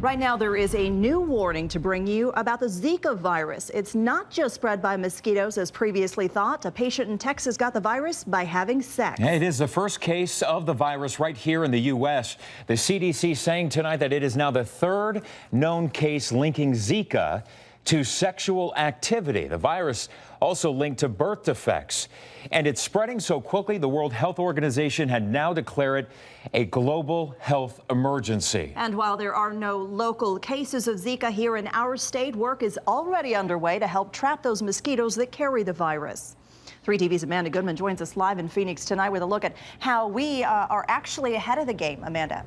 Right now, there is a new warning to bring you about the Zika virus. It's not just spread by mosquitoes as previously thought. A patient in Texas got the virus by having sex. It is the first case of the virus right here in the U.S. The CDC saying tonight that it is now the third known case linking Zika to sexual activity. The virus also linked to birth defects. And it's spreading so quickly, the World Health Organization had now declared it a global health emergency. And while there are no local cases of Zika here in our state, work is already underway to help trap those mosquitoes that carry the virus. 3TV's Amanda Goodman joins us live in Phoenix tonight with a look at how we are actually ahead of the game. Amanda.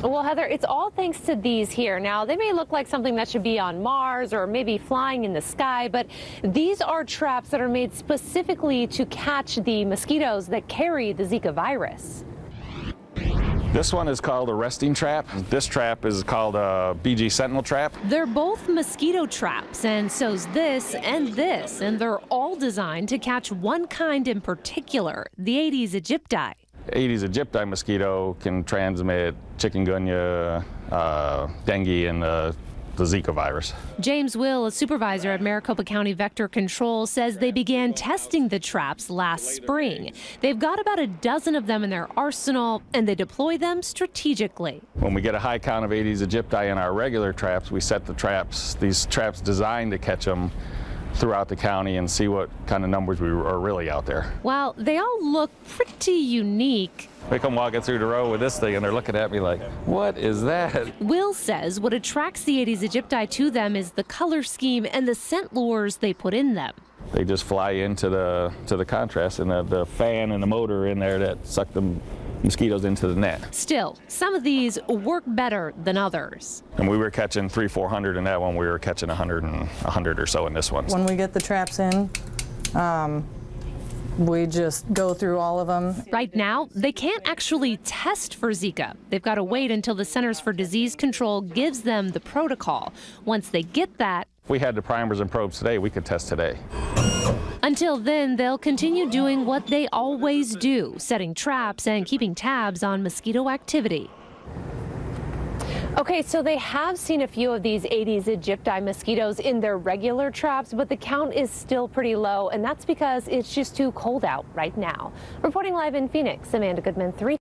Well, Heather, it's all thanks to these here. Now, they may look like something that should be on Mars or maybe flying in the sky, but these are traps that are made specifically to catch the mosquitoes that carry the Zika virus. This one is called a resting trap. This trap is called a BG Sentinel trap. They're both mosquito traps, and so's this, and they're all designed to catch one kind in particular, the Aedes aegypti. Aedes aegypti mosquito can transmit chikungunya, dengue, and the Zika virus. James Will, a supervisor at Maricopa County Vector Control, says they began testing the traps last spring. They've got about a dozen of them in their arsenal, and they deploy them strategically. When we get a high count of Aedes aegypti in our regular traps, we set the traps, these traps designed to catch them throughout the county and see what kind of numbers are really out there. Well, they all look pretty unique. They come walking through the road with this thing and they're looking at me like, what is that? Will says what attracts the Aedes aegypti to them is the color scheme and the scent lures they put in them. They just fly into the contrast and the fan and the motor in there that suck the mosquitoes into the net. Still, some of these work better than others. And we were catching 300-400 in that one. We were catching 100 or so in this one. When we get the traps in, we just go through all of them. Right now, they can't actually test for Zika. They've got to wait until the Centers for Disease Control gives them the protocol. Once they get that, if we had the primers and probes today, we could test today. Until then, they'll continue doing what they always do, setting traps and keeping tabs on mosquito activity. Okay, so they have seen a few of these Aedes aegypti mosquitoes in their regular traps, but the count is still pretty low, and that's because it's just too cold out right now. Reporting live in Phoenix, Amanda Goodman, 3.